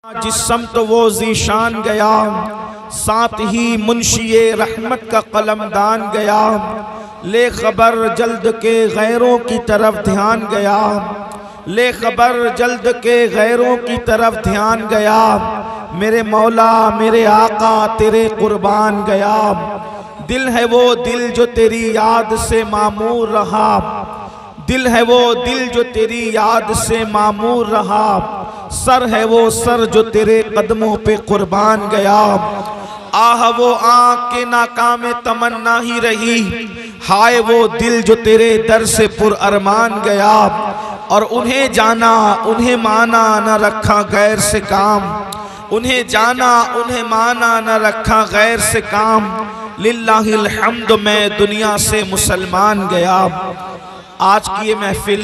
جس سمت وہ ذیشان گیا، ساتھ ہی منشی رحمت کا قلم دان گیا، لے خبر جلد کے غیروں کی طرف دھیان گیا، لے خبر جلد کے غیروں کی طرف دھیان گیا، میرے مولا میرے آقا تیرے قربان گیا۔ دل ہے وہ دل جو تیری یاد سے معمور رہا، دل ہے وہ دل جو تیری یاد سے معمور رہا، سر ہے وہ سر جو تیرے قدموں پہ قربان گیا۔ آہ وہ آنکھ کے ناکام تمنا ہی رہی، ہائے وہ دل جو تیرے در سے پر ارمان گیا، اور انہیں جانا انہیں مانا نہ رکھا غیر سے کام، انہیں جانا انہیں مانا نہ رکھا غیر سے کام، للہ الحمد میں دنیا سے مسلمان گیا۔ آج کی یہ محفل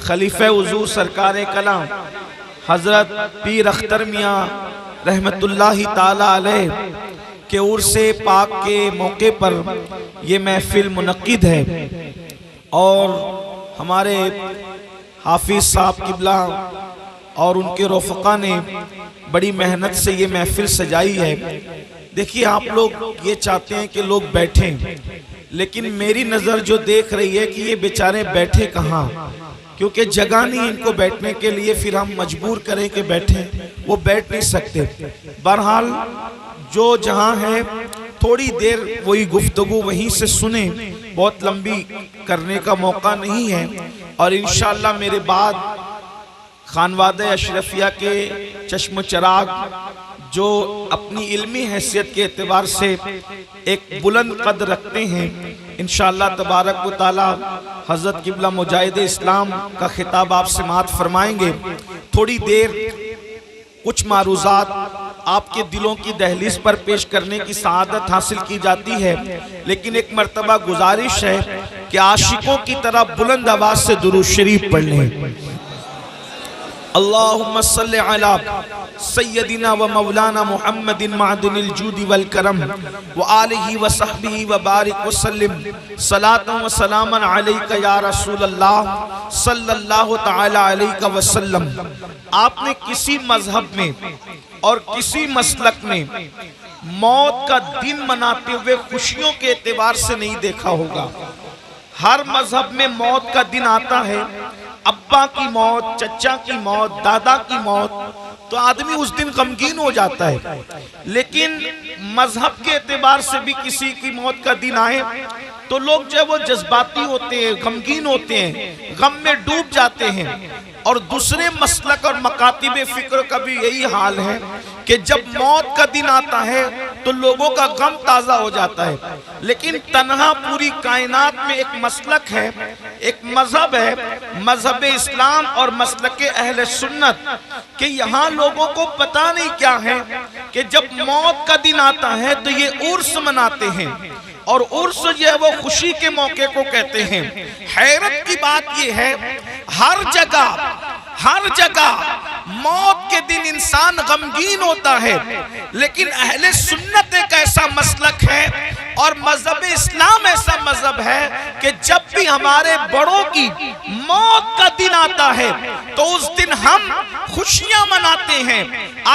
خلیفہ حضور سرکار کلام حضرت پیر اختر میاں رحمت اللہ تعالی علیہ کے عرس پاک کے موقع پر یہ محفل منعقد ہے، اور ہمارے حافظ صاحب قبلہ اور ان کے رفقا نے بڑی محنت سے یہ محفل سجائی ہے۔ دیکھیے آپ لوگ یہ چاہتے ہیں کہ لوگ بیٹھیں، لیکن میری نظر جو دیکھ رہی ہے کہ یہ بیچارے بیٹھے کہاں، کیونکہ جگہ نہیں ان کو بیٹھنے کے لیے، پھر ہم مجبور کریں کہ بیٹھیں، وہ بیٹھ نہیں سکتے۔ بہرحال جو جہاں ہے تھوڑی دیر وہی گفتگو وہیں سے سنیں، بہت لمبی کرنے کا موقع نہیں ہے، اور انشاءاللہ میرے بعد خانوادہ اشرفیہ کے چشم چراغ جو اپنی علمی حیثیت کے اعتبار سے ایک بلند قد رکھتے ہیں، انشاءاللہ تبارک و تعالی حضرت قبلہ مجاہد اسلام کا خطاب آپ سماعت فرمائیں گے۔ تھوڑی دیر کچھ معروضات آپ کے دلوں کی دہلیز پر پیش کرنے کی سعادت حاصل کی جاتی ہے، لیکن ایک مرتبہ گزارش ہے کہ عاشقوں کی طرح بلند آواز سے درود شریف پڑھ لیں۔ اللہم صلی علی سیدنا و مولانا محمد معدن الجود والکرم وآلہ وصحبہ وبارک وسلم، صلاة و سلاما علیکہ یا رسول اللہ صلی اللہ تعالی علیہ وسلم۔ آپ نے کسی مذہب میں اور کسی مسلک میں موت کا دن مناتے ہوئے خوشیوں کے اعتبار سے نہیں دیکھا ہوگا۔ ہر مذہب میں موت کا دن آتا ہے، ابا کی موت، چچا کی موت، دادا کی موت، تو آدمی اس دن غمگین ہو جاتا ہے۔ لیکن مذہب کے اعتبار سے بھی کسی کی موت کا دن آئے تو لوگ جو ہے وہ جذباتی ہوتے ہیں، غمگین ہوتے ہیں، غم میں ڈوب جاتے ہیں۔ اور دوسرے مسلک اور مکاتب فکر کا بھی یہی حال ہے کہ جب موت کا دن آتا ہے تو لوگوں کا غم تازہ ہو جاتا ہے۔ لیکن تنہا پوری کائنات میں ایک مسلک ہے، ایک مذہب ہے، مذہب اسلام اور مسلک اہل سنت، کہ یہاں لوگوں کو پتہ نہیں کیا ہے کہ جب موت کا دن آتا ہے تو یہ عرس مناتے ہیں، اور عرس جو ہے وہ خوشی کے موقع کو کہتے ہیں۔ حیرت کی بات یہ ہے ہر جگہ موت کے دن انسان غمگین ہوتا ہے، لیکن اہل سنت ایک ایسا مسلک ہے اور مذہب اسلام ایسا مذہب ہے کہ جب بھی ہمارے بڑوں کی موت کا دن آتا ہے تو اس دن ہم خوشیاں مناتے ہیں۔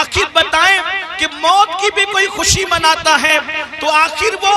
آخر بتائیں کہ موت کی بھی کوئی خوشی مناتا ہے تو آخر وہ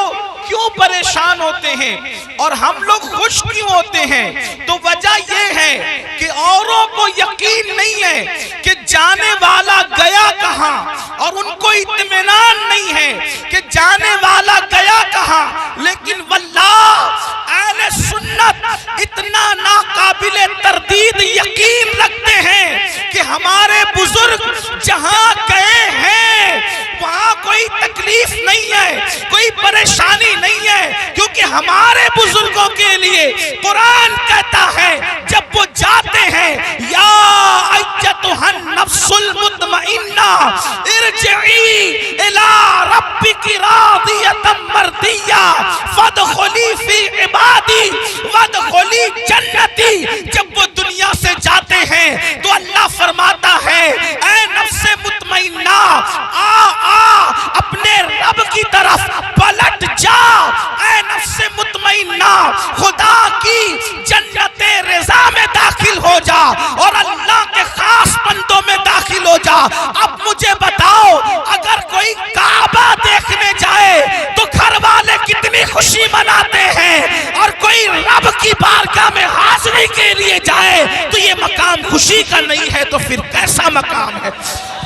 کیوں پریشان ہوتے ہیں اور ہم لوگ خوش کیوں ہوتے ہیں؟ تو وجہ یہ ہے کہ اوروں کو یقین نہیں ہے کہ جانے والا گیا کہاں، اور ان کو اطمینان نہیں ہے کہ جانے والا گیا کہاں، لیکن واللہ اہل سنت اتنا ناقابل تردید یقین رکھتے ہیں کہ ہمارے بزرگ جہاں گئے ہیں وہاں کوئی تکلیف نہیں ہے، کوئی پریشانی نہیں ہے، کیونکہ ہمارے بزرگوں کے لیے قرآن کہتا ہے جب وہ جاتے ہیں یا ایتھا النفس المطمئنہ ارجعی الی ربک راضیۃ مرضیہ فادخلی فی عبادی وادخلی جنتی۔ جب وہ دنیا سے جاتے ہیں تو اللہ فرماتا ہے اے نفس مطمئنہ اپنے رب کی طرف پلٹ جا، اے نفس مطمئنہ خدا کی جنت رضا میں داخل ہو جا اور اللہ کے خاص بندوں میں داخل ہو جا۔ اب خوشی کا نہیں ہے تو پھر کیسا مقام ہے؟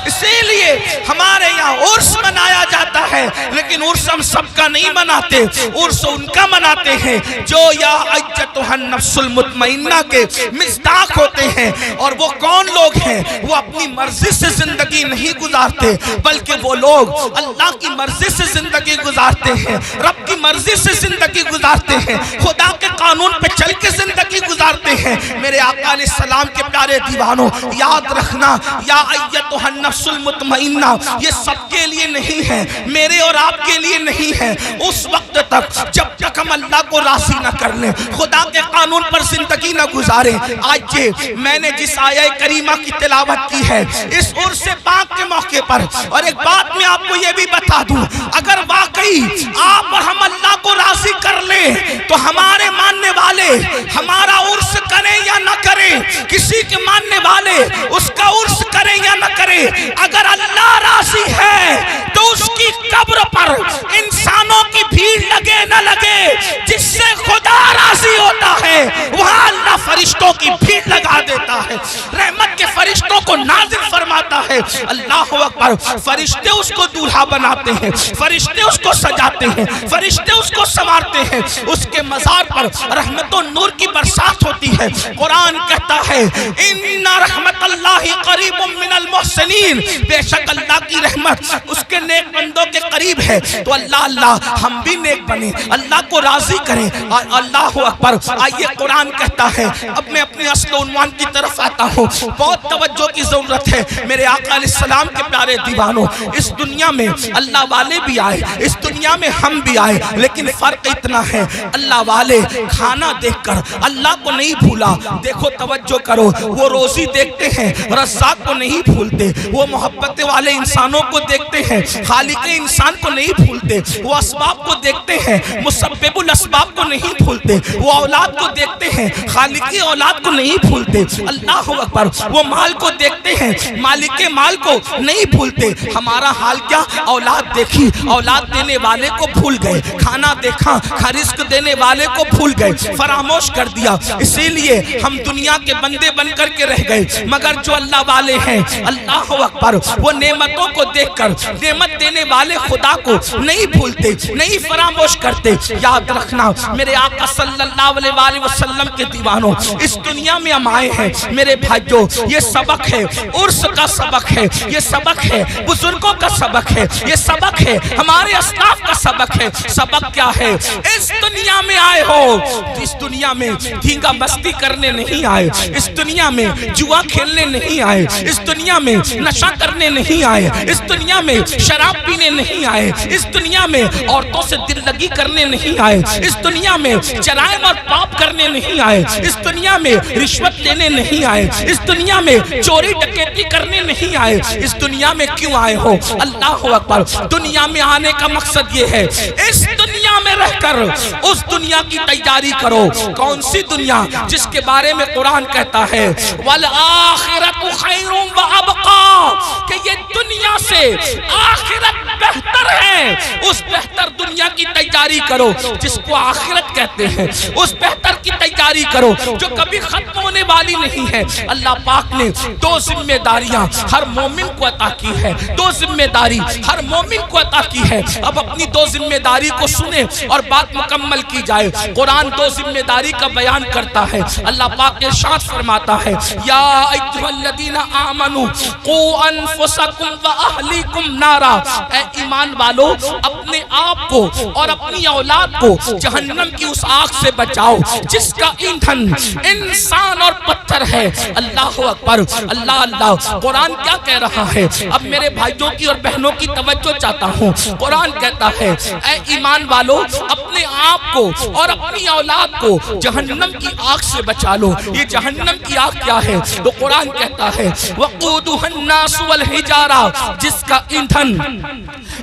اسی لیے ہمارے یہاں عرس منایا جاتا ہے، لیکن عرس ہم سب کا نہیں مناتے، عرس ان کا مناتے ہیں جو یا ایتھا النفس المطمئنہ کے مصداق ہوتے ہیں۔ اور وہ کون لوگ ہیں؟ وہ اپنی مرضی سے زندگی نہیں گزارتے، بلکہ وہ لوگ اللہ کی مرضی سے زندگی گزارتے ہیں، رب کی مرضی سے زندگی گزارتے ہیں، خدا کے قانون پہ چل کے زندگی گزارتے ہیں۔ میرے آقا علیہ السلام کے پیارے دیوانوں، یاد رکھنا، یا ایتھا النفس المطمئنہ یہ سب کے لیے نہیں ہے، میرے اور آپ کے لیے نہیں ہے۔ اس وقت تک جب تک ہم اللہ کو راضی نہ کر لیں، خدا کے قانون پر زندگی نہ گزاریں۔ آج میں نے جس آیہ کریمہ کی تلاوت کی ہے اس عرس پاک کے موقع پر، اور ایک بات میں آپ کو یہ بھی بتا دوں، اگر واقعی آپ اور ہم اللہ کو راضی کر لیں تو ہمارے ماننے والے ہمارا عرس کریں یا نہ کریں، کسی کے ماننے والے اس کا عرس کریں یا نہ کریں، اگر اللہ راضی ہے تو اس کی قبر پر انسانوں کی بھیڑ لگے نہ لگے، جس سے خدا راضی ہوتا ہے وہاں اللہ فرشتوں کی بھیڑ لگا دیتا ہے، رحمت کے فرشتوں کو نازل فرماتا ہے۔ اللہ اکبر، فرشتے اس کو دولہا بناتے ہیں، فرشتے اس کو سجاتے ہیں، فرشتے اس کو سنوارتے ہیں، اس کے مزار پر رحمت و نور کی برسات ہوتی ہے۔ قرآن کہتا ہے ان رحمت اللہ قریب من المحسنین، بے شک اللہ کی رحمت اس کے نیک بندوں کے قریب ہے۔ تو اللہ ہم بھی نیک بنیں، اللہ کو راضی کریں۔ اللہ اکبر، آئیے قرآن کہتا ہے، اب میں اپنے اصل عنوان کی طرف آتا ہوں، بہت توجہ کی ضرورت ہے میرے آقا علیہ السلام کے پیارے دیوانوں۔ اس دنیا میں اللہ والے بھی آئے، اس دنیا میں ہم بھی آئے، لیکن فرق اتنا ہے، اللہ والے کھانا دیکھ کر اللہ کو نہیں بھولا۔ دیکھو توجہ کرو، وہ روزی دیکھتے ہیں رزاق کو نہیں بھولتے، وہ محبت والے انسانوں کو دیکھتے ہیں خالق انسان کو نہیں بھولتے، وہ اسباب کو دیکھتے ہیں مسبب الاسباب کو نہیں بھولتے، وہ اولاد کو دیکھتے ہیں خالق اولاد کو نہیں بھولتے۔ اللہ اکبر، وہ مال کو دیکھتے ہیں مالک مال کو نہیں بھولتے۔ ہمارا حال کیا؟ اولاد دیکھی، اولاد دینے والے کو بھول گئے، کھانا دیکھا، رزق دینے والے کو بھول گئے، فراموش کر دیا۔ اسی لیے ہم دنیا کے بندے بن کر کے رہ گئے، مگر جو اللہ والے ہیں اللہ اکبر، وہ نعمتوں کو دیکھ کر نعمت دینے والے خدا کو نہیں بھولتے، نہیں فراموش کرتے۔ یاد رکھنا میرے آقا صلی اللہ علیہ وسلم کے دیوانوں، اس دنیا میں ہم آئے ہیں میرے بھائیوں، یہ سبق ہے، عرس کا سبق ہے، یہ سبق ہے بزرگوں کا سبق ہے، یہ سبق ہے ہمارے اسلاف کا سبق ہے۔ سبق کیا ہے؟ اس دنیا میں آئے ہو، اس دنیا میں دھینگا مستی کرنے نہیں آئے، اس دنیا میں جوا کھیلنے نہیں آئے، اس دنیا میں نشہ کرنے نہیں آئے، اس دنیا میں شراب پینے نہیں آئے، اس دنیا میں عورتوں سے دل لگی کرنے نہیں آئے، اس دنیا میں جرائم اور پاپ کرنے نہیں آئے، اس دنیا میں رشوت لینے نہیں آئے، اس دنیا میں چوری ڈکیتی کرنے نہیں آئے۔ اس دنیا میں کیوں آئے ہو؟ اللہ اکبر، دنیا میں آنے کا مقصد یہ ہے اس دنیا میں رہ کر اس دنیا کی تیاری کرو۔ کون سی دنیا؟ جس کے بارے میں قرآن کہتا ہے وَالْآخِرَةُ خَيْرٌ وَأَبْقَىٰ، کہ یہ دنیا سے آخرت بہتر ہے۔ اس بہتر دنیا کی تیاری کرو جس کو آخرت کہتے ہیں، اس بہتر کی تیاری کرو جو کبھی ختم ہونے والی نہیں ہے۔ اللہ پاک نے دو ذمہ داریاں ہر مومن کو عطا کی ہے، دو ذمہ داری ہر مومن کو عطا کی ہے۔ اب اپنی دو ذمہ داری کو سنیں اور بات مکمل کی جائے۔ قرآن دو ذمہ داری کا بیان کرتا ہے۔ اللہ پاک ارشاد فرماتا ہے یا ایھا الذین آمنوا قوا انفسکم واہلیکم نارا، اے ایمان والو اپنے آپ کو اور اپنی اولاد کو جہنم کی اس آگ سے بچاؤ جس کا ایندھن انسان اور پتھر ہے۔ اللہ اکبر، اللہ اللہ، قرآن کیا کہہ رہا ہے؟ اب میرے بھائیوں کی اور بہنوں کی توجہ چاہتا ہوں۔ قرآن کہتا ہے اے ایمان والو اپنے آپ کو اور اپنی اولاد کو جہنم کی آگ سے بچا لو۔ یہ جہنم کی آگ کیا ہے؟ تو قرآن کہتا ہے وقودها الناس والحجارہ، جس کا ایندھن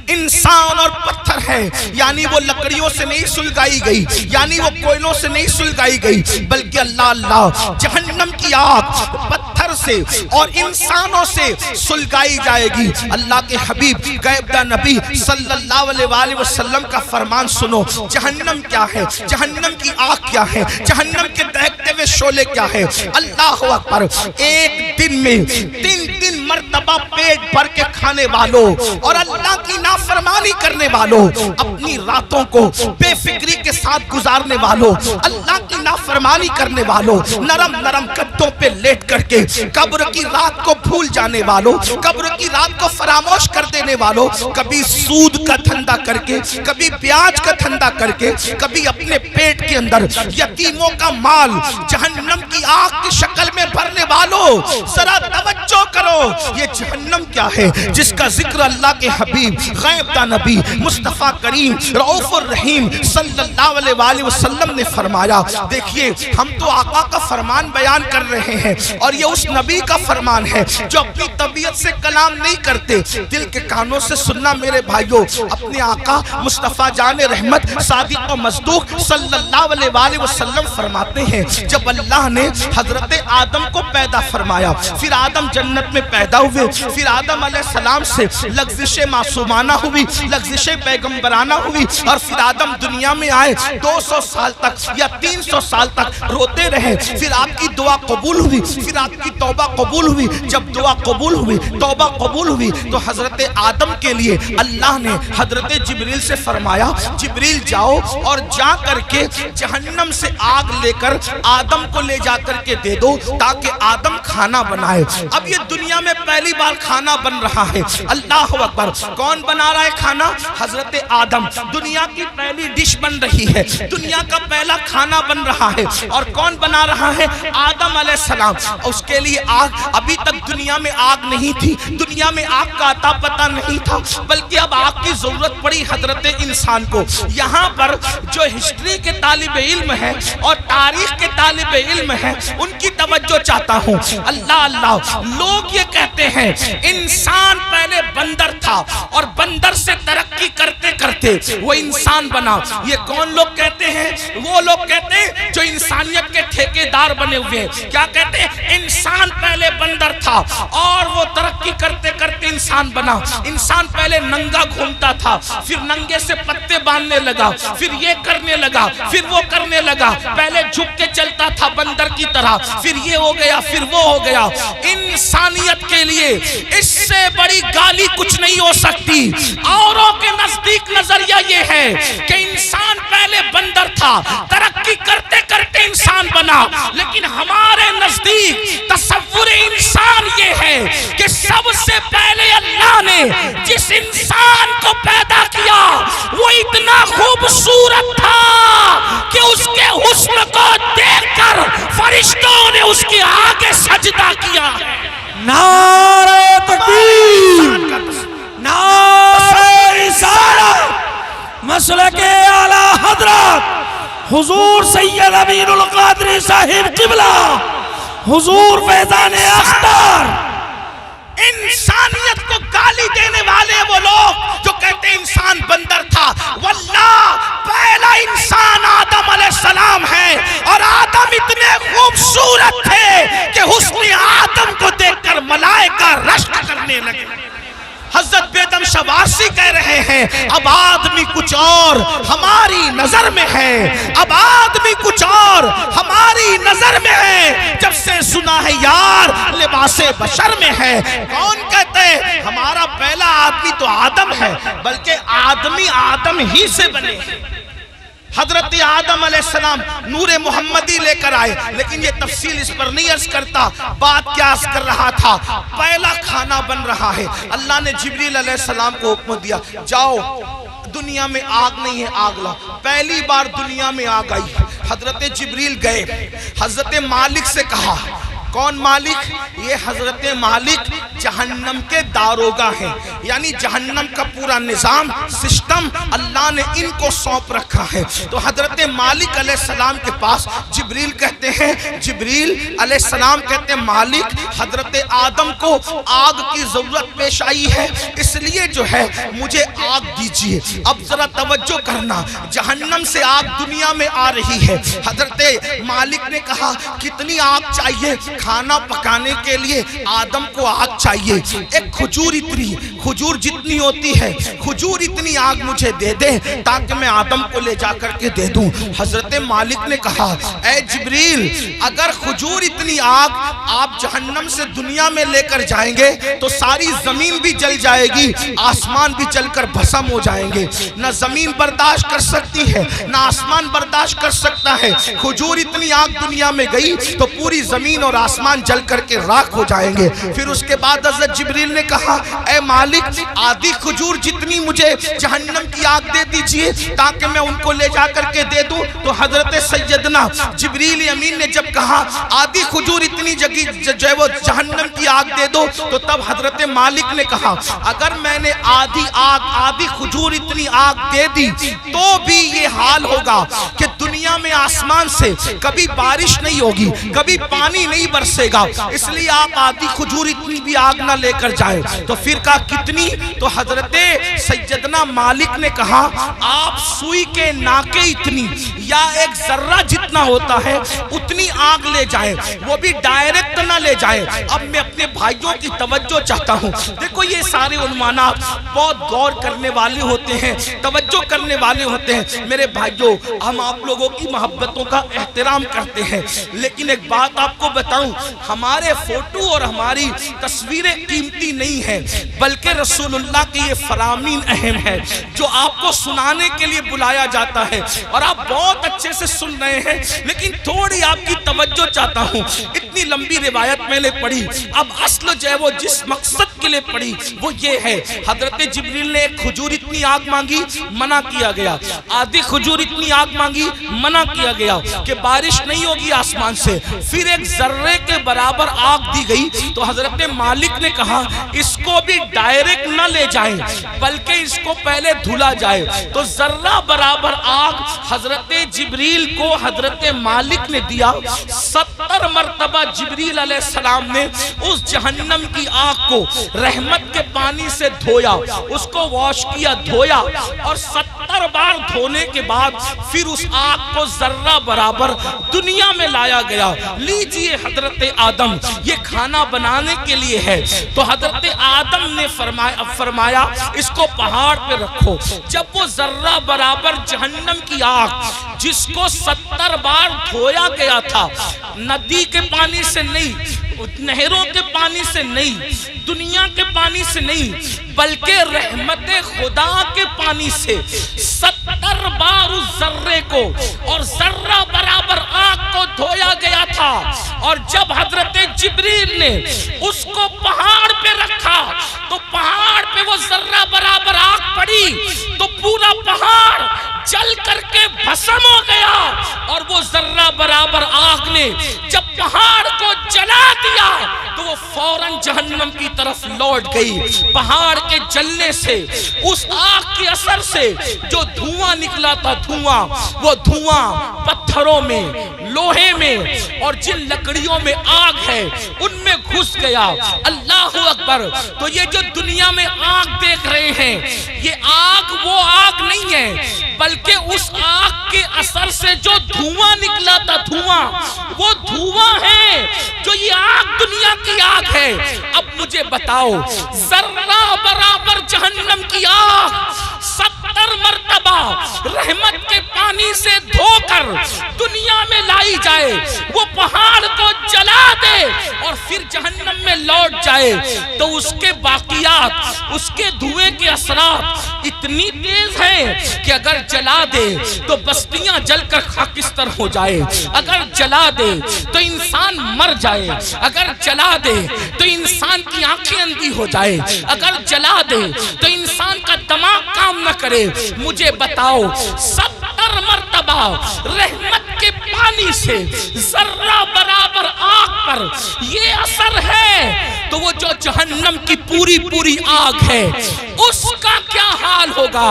انسان اور پتھر ہے، یعنی وہ لکڑیوں سے نہیں سلگائی گئی، یعنی وہ کوئلوں سے نہیں سلگائی گئی، بلکہ اللہ جہنم کی آگ پتھر سے اور انسانوں سے سلگائی جائے گی۔ اللہ کے حبیب غیبدہ نبی صلی اللہ علیہ وسلم کا فرمان سنو، جہنم کیا ہے، جہنم کی آگ کیا ہے، جہنم کے دہکتے ہوئے ہوئے شعلے کیا ہے؟ اللہ اکبر، ایک دن میں 3 مرتبہ پیٹ بھر کے کھانے والوں اور اللہ کی نافرمانی کرنے والوں، اپنی راتوں کو بے فکری کے ساتھ گزارنے والوں، اللہ کی نافرمانی کرنے والوں، نرم نرم گدوں پہ لیٹ کر کے قبر کی رات کو بھول جانے والوں، قبر کی رات کو فراموش کر دینے والوں، کبھی سود کا دھندا کر کے، کبھی بیاج کا دھندا کر کے، کبھی اپنے پیٹ کے اندر یتیموں کا مال جہنم کی آگ کی شکل میں بھرنے والوں، ذرا توجہ کرو، یہ جہنم کیا ہے جس کا ذکر اللہ کے حبیب غیب دا نبی مصطفیٰ کریم رؤوف الرحیم صلی اللہ علیہ وآلہ وسلم نے فرمایا۔ دیکھیے ہم تو آقا کا فرمان بیان کر رہے ہیں اور یہ اس نبی کا فرمان ہے جو اپنی طبیعت سے کلام نہیں کرتے، دل کے کانوں سے سننا میرے بھائیوں۔ اپنے آقا مصطفیٰ جان رحمت صادق و مصدوق صلی اللہ علیہ وآلہ وسلم فرماتے ہیں جب اللہ نے حضرت آدم کو پیدا فرمایا، پھر آدم جنت میں پیدا ہوئے، پھر آدم علیہ السلام سے لغزش معصومانہ ہوئی، لغزش پیغمبرانہ ہوئی، اور پھر آدم دنیا میں آئے 200 سال تک یا 300 سال تک روتے رہے، پھر آپ کی دعا قبول ہوئی، پھر آپ کی توبہ قبول ہوئی۔ جب دعا قبول ہوئی، توبہ قبول ہوئی، تو حضرت آدم کے لیے اللہ نے حضرت جبریل سے فرمایا جبریل جاؤ اور جا کر کے جہنم سے آگ لے کر آدم کو لے جا کر کے دے دو تاکہ آدم کھانا بنائے۔ اب یہ دنیا میں پہلی بار کھانا بن رہا ہے، اللہ اکبر، کون بنا رہا ہے کھانا؟ حضرت آدم، دنیا کی پہلی ڈش بن رہی ہے، دنیا کا پہلا کھانا بن رہا ہے، اور کون بنا رہا ہے؟ آدم علیہ السلام۔ اس کے لیے آگ، ابھی تک دنیا میں آگ نہیں تھی، دنیا میں آگ کا عطا پتہ نہیں تھا، بلکہ اب آگ کی ضرورت پڑی حضرت انسان کو۔ یہاں پر جو ہسٹری کے طالب علم ہیں اور تاریخ کے طالب علم ہیں ان کی توجہ چاہتا ہوں۔ اللہ اللہ، لوگ یہ کہتے ہیں انسان پہلے بندر تھا اور بندر سے ترقی کرتے کرتے وہ انسان بنا۔ یہ کون لوگ کہتے ہیں؟ وہ لوگ کہتے ہیں جو انسانیت کے ٹھیکیدار بنے ہوئے ہیں۔ کیا کہتے ہیں؟ انسان پہلے بندر تھا اور وہ ترقی کرتے کرتے انسان بنا۔ انسان پہلے ننگا گھومتا تھا، پھر ننگے سے پتے باندھنے لگا، پھر یہ کرنے لگا، پھر وہ کرنے لگا، پہلے جھک کے چلتا تھا بندر کی طرح، پھر یہ ہو گیا، پھر وہ ہو گیا۔ انسانیت کے لیے اس سے بڑی گالی کچھ نہیں ہو سکتی۔ اوروں کے نزدیک نظریہ یہ ہے کہ انسان پہلے بندر تھا، ترقی کرتے کرتے انسان بنا، لیکن ہمارے نزدیک تصور انسان یہ ہے کہ سب سے پہلے اللہ نے جس انسان کو پیدا کیا وہ اتنا خوبصورت تھا کہ اس کے حسن کو دیکھ کر فرشتوں نے اس کے آگے سجدہ کیا۔ نعرہ تکبیر، نعرہ رسالت، مسلک اعلی حضرت حضور سید امین القادری صاحب قبلہ، حضور فیضان اختر۔ انسانیت کو گالی دینے والے وہ لوگ جو کہتے ہیں انسان بندر تھا، واللہ پہلا انسان آدم علیہ السلام ہے، اور آدم اتنے خوبصورت تھے کہ حسن آدم کو دیکھ کر ملائکہ رشک کرنے لگے۔ حضرت بیدم شوارسی کہہ رہے ہیں اب آدمی کچھ اور ہماری نظر میں ہے، اب آدمی کچھ اور ہماری نظر میں ہے، جب سے سنا ہے یار لباس بشر میں ہے۔ کون کہتے ہیں ہمارا پہلا آدمی تو آدم ہے، بلکہ آدمی آدم ہی سے بنے۔ حضرت آدم علیہ السلام نور محمدی لے کر آئے، لیکن یہ تفصیل اس پر نہیں عرض کرتا۔ بات کیا عرض کر رہا تھا؟ پہلا کھانا بن رہا ہے۔ اللہ نے جبریل علیہ السلام کو حکم دیا جاؤ، دنیا میں آگ نہیں ہے، آگ لا۔ پہلی بار دنیا میں آگ آئی، حضرت جبریل گئے، حضرت مالک سے کہا۔ کون مالک؟ یہ حضرت مالک جہنم کے داروغہ ہیں، یعنی جہنم کا پورا نظام سسٹم اللہ نے ان کو سونپ رکھا ہے۔ تو حضرت مالک علیہ السلام کے پاس جبریل کہتے ہیں، جبریل علیہ السلام کہتے ہیں مالک حضرت آدم کو آگ کی ضرورت پیش آئی ہے، اس لیے جو ہے مجھے آگ دیجئے۔ اب ذرا توجہ کرنا، جہنم سے آگ دنیا میں آ رہی ہے۔ حضرت مالک نے کہا کتنی آگ چاہیے؟ کھانا پکانے کے لیے آدم کو آگ چاہیے، ایک کھجور اتنی، کھجور جتنی ہوتی ہے، کھجور اتنی آگ مجھے دے دے تاکہ میں آدم کو لے جا کر کے دے دوں۔ حضرت مالک نے کہا اے جبریل، اگر کھجور اتنی آگ آپ جہنم سے دنیا میں لے کر جائیں گے تو ساری زمین بھی جل جائے گی، آسمان بھی جل کر بھسم ہو جائیں گے۔ نہ زمین برداشت کر سکتی ہے، نہ آسمان برداشت کر سکتا ہے۔ کھجور اتنی آگ دنیا میں گئی تو پوری زمین اور آسمان جل کر کے راکھ ہو جائیں گے۔ پھر اس کے بعد حضرت جبریل نے کہا اے مالک، آدھی کھجور جتنی مجھے جہنم کی آگ دے دیجئے تاکہ میں ان کو لے جا کر کے دے دوں۔ تو حضرت سیدنا جبریل امین نے جب کہا آدھی کھجور اتنی جو ہے وہ جہنم کی آگ دے دو، تو تب حضرت مالک نے کہا اگر میں نے آدھی کھجور اتنی آگ دے دی تو بھی یہ حال ہوگا کہ دنیا میں آسمان سے کبھی بارش نہیں ہوگی، کبھی پانی نہیں برسے گا، اس لیے آپ آدھی کھجور اتنی بھی آگ نہ لے کر جائیں۔ تو پھر کہا کتنی؟ تو حضرت سیدنا مالک نے کہا آپ سوئی کے ناکے اتنی یا ایک ذرہ جتنا ہوتا ہے اتنی آگ لے جائیں، وہ بھی ڈائریکٹ نہ لے جائیں۔ اب میں اپنے بھائیوں کی توجہ چاہتا ہوں، دیکھو یہ سارے عنوانات بہت غور کرنے والے ہوتے ہیں، توجہ کرنے والے ہوتے ہیں۔ میرے بھائیوں، ہم آپ لوگوں کی محبتوں کا احترام کرتے ہیں، لیکن ایک بات آپ کو بتاؤں، ہمارے فوٹو اور ہماری تصویریں قیمتی نہیں ہیں، بلکہ رسول اللہ کی یہ فرامین اہم ہے جو آپ کو سنانے کے لیے بلایا جاتا ہے، اور آپ بہت اچھے سے سن رہے ہیں، لیکن تھوڑی آپ کی توجہ چاہتا ہوں۔ اتنی لمبی روایت میں نے پڑھی، اب اصل جو ہے وہ جس مقصد کے لیے پڑھی وہ یہ ہے، حضرت جبریل نے ایک کھجور اتنی آگ مانگی، منع کیا گیا، آدھی کھجور اتنی آگ مانگی، منع کیا گیا کہ بارش نہیں ہوگی آسمان سے، پھر ایک ذرے کے برابر آگ دی گئی۔ تو حضرت مالک نے کہا اس کو بھی ڈائریکٹ نہ لے جائیں بلکہ اس کو پہلے دھلا جائے۔ تو ذرہ برابر آگ حضرت جبریل کو حضرت مالک نے دیا، 70 مرتبہ جبریل علیہ السلام نے اس جہنم کی آگ کو رحمت کے پانی سے دھویا، اس کو واش کیا، دھویا، اور 70 بار دھونے کے بعد پھر اس آگ کو ذرہ برابر دنیا میں لایا گیا۔ لیجئے حضرت آدم، یہ کھانا بنانے کے لیے ہے، تو حضرت آدم نے فرمایا اس کو پہاڑ پہ رکھو۔ جب وہ ذرہ برابر جہنم کی آگ جس کو 70 بار دھویا گیا تھا، ندی کے پانی سے نہیں، نہروں کے پانی سے نہیں، دنیا کے پانی سے نہیں، بلکہ رحمت خدا کے پانی سے 70 بار اس ذرے کو اور ذرہ برابر آگ کو دھویا گیا تھا۔ اور جب حضرت جبریل نے اس کو پہاڑ پہ رکھا تو پہاڑ پہ وہ ذرہ برابر آگ پڑی تو پورا پہاڑ جل کر کے بھسم ہو گیا، اور وہ ذرہ برابر آگ نے جب پہاڑ کو جلا دیا تو وہ فوراً جہنم کی طرف لوٹ گئی۔ پہاڑ کے جلنے سے، اس آگ کے اثر سے جو دھواں نکلا تھا، وہ دھواں پتھروں میں، لوہے میں اور جن لکڑیوں میں آگ ہے ان میں گھس گیا۔ اللہ اکبر! تو یہ جو دنیا میں آگ دیکھ رہے ہیں، یہ آگ وہ آگ نہیں ہے، بلکہ اس آگ کے اثر سے جو دھواں نکلا تھا، وہ دھواں ہے جو یہ آگ دنیا کی آگ ہے۔ اب مجھے بتاؤ، ذرہ برابر جہنم کی آگ 70 مرتبہ رحمت کے پانی سے دھو کر دنیا میں لائی جائے، وہ پہاڑ کو جلا دے اور پھر جہنم میں لوٹ جائے، تو اس کے باقیات، اس کے دھوئے کے اثرات اتنی تیز ہیں کہ اگر جلا دے تو بستیاں جل کر خاکستر ہو جائے، اگر جلا دے تو انسان مر جائے، اگر جلا دے تو انسان کی آنکھیں اندھی ہو جائے، اگر جلا دے تو انسان کا دماغ کام نہ کرے۔ مجھے بتاؤ، 70 مرتبہ رحمت کے پانی سے ذرہ برابر آگ پر یہ اثر ہے، تو وہ جو جہنم کی پوری آگ ہے اس کا کیا حال ہوگا،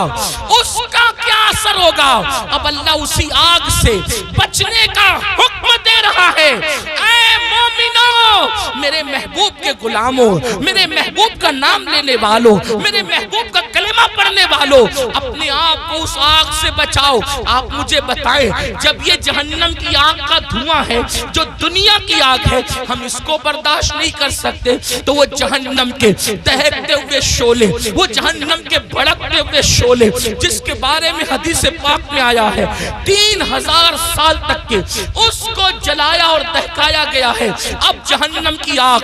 اس کا کیا اثر ہوگا۔ اب اللہ اسی آگ سے بچنے کا حکم دے رہا ہے۔ اے مومنو، میرے محبوب کے غلاموں، میرے محبوب کا نام لینے والوں، میرے محبوب کا کلمہ کلمہ پڑھنے والوں اپنے آپ کو اس آگ سے بچاؤ. آپ مجھے بتائیں جب یہ جہنم کی آگ کا دھواں ہے جو دنیا کی آگ ہے ہم اس کو برداشت نہیں کر سکتے تو وہ جہنم کے دہکتے ہوئے شعلے, وہ جہنم کے بھڑکتے ہوئے شعلے جس کے بارے میں حدیث پاک میں آیا ہے 3000 سال تک کے اس کو جلایا اور دہکایا گیا ہے. اب جہنم کی آگ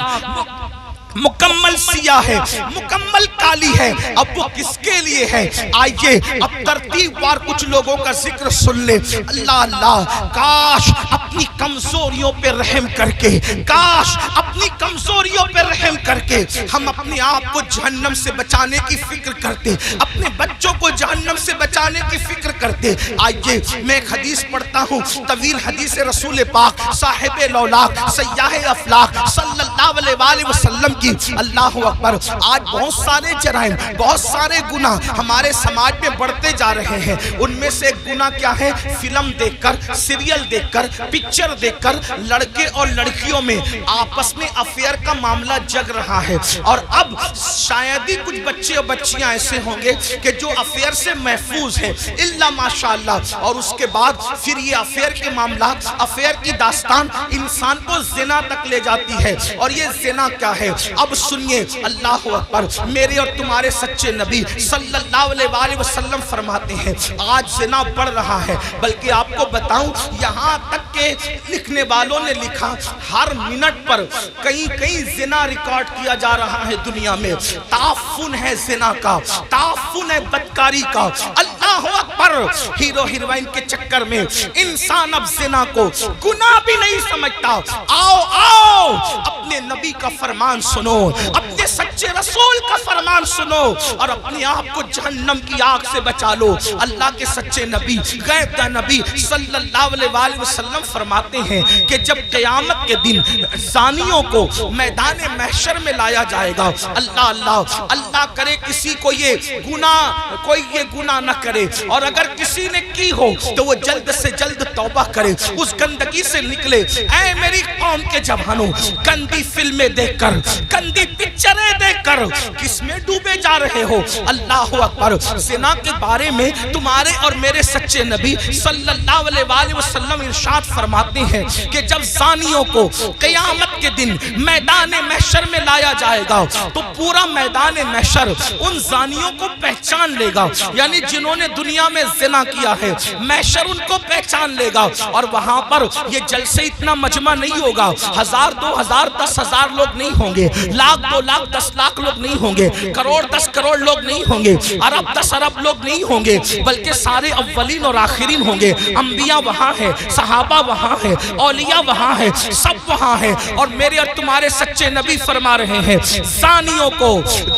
مکمل سیاہ ہے, مکمل کالی ہے. اب وہ کس کے لیے ہے؟ آئیے اب ترتیب وار کچھ لوگوں کا ذکر سن لے. اللہ اللہ, کاش اپنی کمزوریوں پہ رحم کر کے, کاش اپنی کمزوریوں پہ رحم کر کے ہم اپنے آپ کو جہنم سے بچانے کی فکر کرتے, اپنے بچوں کو جہنم سے بچانے کی فکر کرتے. آئیے میں ایک حدیث پڑھتا ہوں, طویل حدیث رسول پاک صاحب لولاک سیاح افلاق صلی اللہ علیہ وآلہ وسلم کی. اللہ اکبر. آج بہت سارے جرائم, بہت سارے گناہ ہمارے سماج میں بڑھتے جا رہے ہیں. ان میں سے ایک گناہ کیا ہے؟ فلم دیکھ کر, سیریل دیکھ کر, پکچر دیکھ کر لڑکے اور لڑکیوں میں آپس میں افیئر کا معاملہ جگ رہا ہے. اور اب شاید ہی کچھ بچے اور بچیاں ایسے ہوں گے کہ جو افیئر سے محفوظ ہیں الا ماشاءاللہ. اور اس کے بعد پھر یہ افیئر کے معاملات, افیئر کی داستان انسان کو زنا تک لے جاتی ہے. اور یہ زنا کیا ہے؟ اب سنیے, اللہ اکبر, میرے اور تمہارے سچے نبی صلی اللہ علیہ وآلہ وسلم فرماتے ہیں آج زنا بڑھ رہا ہے. بلکہ آپ کو بتاؤں یہاں تک کہ لکھنے والوں نے لکھا ہر منٹ پر کہیں زنا ریکارڈ کیا جا رہا ہے دنیا میں. تعفن ہے زنا کا, تعفن ہے بدکاری کا. اللہ اکبر. ہیرو ہیروئن کے چکر میں انسان اب زنا کو گناہ بھی نہیں سمجھتا. آؤ آؤ اپنے نبی کا فرمان سنو, اپنے سچے رسول کا فرمان سنو اور اپنے آپ کو جہنم کی آگ سے بچا لو. اللہ کے سچے نبی, غیب دا نبی صلی اللہ علیہ وآلہ وسلم فرماتے ہیں کہ جب قیامت کے دن زانیوں کو میدان محشر میں لایا جائے گا, اللہ اللہ اللہ کرے کسی کو کوئی یہ گناہ نہ کرے, اور اگر کسی نے کی ہو تو وہ جلد سے جلد توبہ کرے, اس گندگی سے نکلے. اے میری قوم کے جوانوں, گندی فلمیں دیکھ کر, گندی پکچریں دیکھ کر کس میں ڈوبے جا رہے ہو؟ اللہ اکبر. زنا کے بارے میں تمہارے اور میرے سچے نبی صلی اللہ علیہ وآلہ وسلم ارشاد فرماتے ہیں کہ جب زانیوں کو قیامت کے دن میدان محشر میں لایا جائے گا تو پورا میدان محشر ان زانیوں کو پہچان لے گا. یعنی جنہوں نے دنیا میں زنا کیا ہے محشر ان کو پہچان لے گا. اور وہاں پر یہ جلسے اتنا مجمع نہیں ہوگا, 1000 2000 10,000 لوگ نہیں ہوں گے, لاکھ 2 لاکھ 10 لاکھ لوگ نہیں ہوں گے, کروڑ 10 کروڑ لوگ نہیں ہوں گے, ارب 10 ارب لوگ نہیں ہوں گے, بلکہ سارے اولین اور آخرین ہوں گے. انبیاء وہاں ہیں, صحابہ وہاں ہیں, اولیاء وہاں ہیں, سب وہاں ہیں. اور میرے اور تمہارے سچے نبی فرما رہے ہیں زانیوں کو,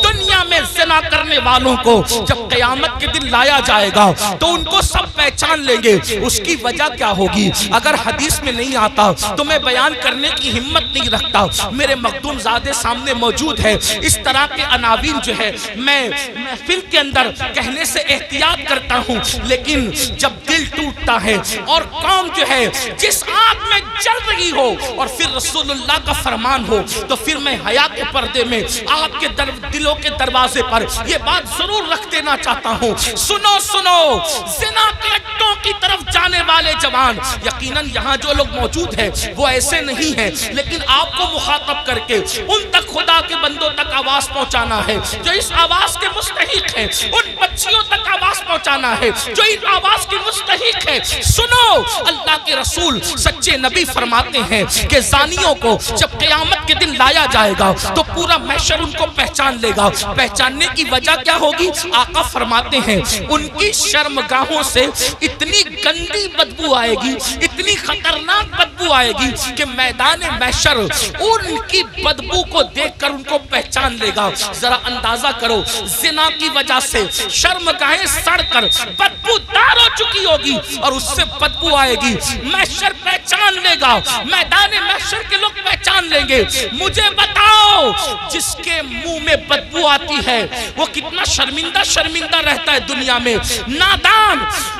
دنیا میں زنا کرنے والوں کو جب قیامت کے دن لایا جائے گا تو ان کو سب پہچان لیں گے. اس کی وجہ کیا ہوگی؟ اگر حدیث میں نہیں آتا تو میں بیان کرنے کی ہمت نہیں رکھتا. میرے مخدوم زادے سامنے موجود ہے. اس طرح کے عناوین جو ہے میں محفل کے اندر کہنے سے احتیاط کرتا ہوں, لیکن جب دل ٹوٹتا ہے اور قوم جو ہے جس آگ میں جل رہی ہو اور پھر رسول اللہ کا فرمان ہو تو پھر میں حیا کے پردے میں آپ کے دلوں کے دروازے پر یہ بات ضرور رکھ دینا چاہتا ہوں. سنو سنو, زنا کے اڈوں کی طرف جانے والے جوان, یقیناً یہاں جو لوگ موجود ہیں وہ ایسے نہیں ہیں, لیکن آپ کو مخاطب کر کے ان تک خدا کے بندوں تک آواز پہنچانا ہے جو اس آواز کے مستحق ہیں, ان بچیوں تک آواز پہنچانا ہے جو اس آواز کی مستحق ہے. سنو, اللہ کے رسول سچے نبی فرماتے ہیں کہ زانیوں کو جب قیامت کے دن لایا جائے گا تو پورا محشر ان کو پہچان لے گا. پہچاننے کی وجہ کیا ہوگی؟ آقا فرماتے ہیں ان کی شرمگاہوں سے اتنی گندی بدبو آئے گی, اتنی خطرناک بدبو آئے گی کہ میدان محشر ان کی بدبو کو دیکھ کر ان کو پہچان لے گا. ذرا اندازہ کرو, زنا کی وجہ سے شرمگاہیں سڑ کر بدبو دار ہو چکی ہوگی اور اس سے بدبو آئے گی. محشر پہچان لے گا, میدان محشر کے لوگ پہچان لیں گے. مجھے بتاؤ جس کے منہ میں بدبو آتی ہے وہ کتنا شرمندہ رہتا ہے دنیا میں. نادان,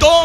2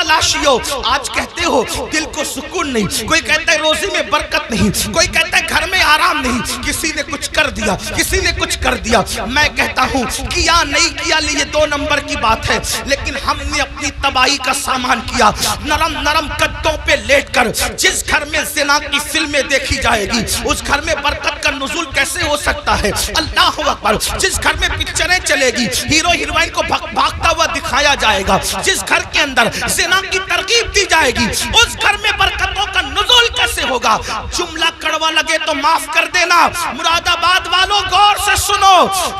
متلاشیوں، آج کہتے ہو دل کو سکون نہیں، کوئی کہتا ہے روزی میں برکت نہیں، کوئی کہتا ہے گھر میں آرام نہیں، کسی نے کچھ کر دیا، کسی نے کچھ کر دیا۔ میں کہتا ہوں کیا نہیں کیا یہ 2 نمبر کی بات ہے، لیکن ہم نے اپنی تباہی کا سامان کیا۔ نرم نرم قدوں پہ لیٹ کر جس گھر میں زنا کی فلمیں دیکھی جائے گی اس گھر میں برکت کا نزول کیسے ہو سکتا ہے؟ اللہ اکبر۔ جس گھر میں پکچریں چلے گی ہیرو ہیروئن کو بھاگتا ہوا دکھایا جائے گا، جس گھر کے اندر زنا کی ترغیب دی جائے گی اس گھر میں برکتوں کا نزول کیسے ہوگا؟ جملہ کڑوا لگے تو معاف کر دینا، مراد آباد والوں غور سے سنو،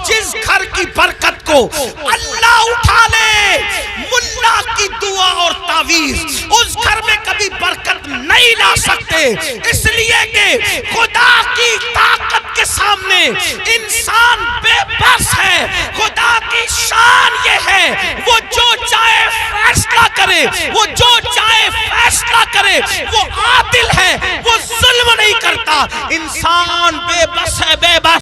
جس گھر کی برکت کو اللہ اٹھا لے ملا کی دعا اور تعویذ، اس گھر میں کبھی برکت نہیں لا سکتے، اس لیے کہ خدا کی طاقت کے سامنے انسان بے بس ہے۔ خدا کی شان یہ ہے وہ جو چاہے فیصلہ کرے، وہ جو چاہے فیصلہ کرے، وہ عادل ہے، وہ ظلم نہیں کرتا۔ انسان بے بس ہے، بے بس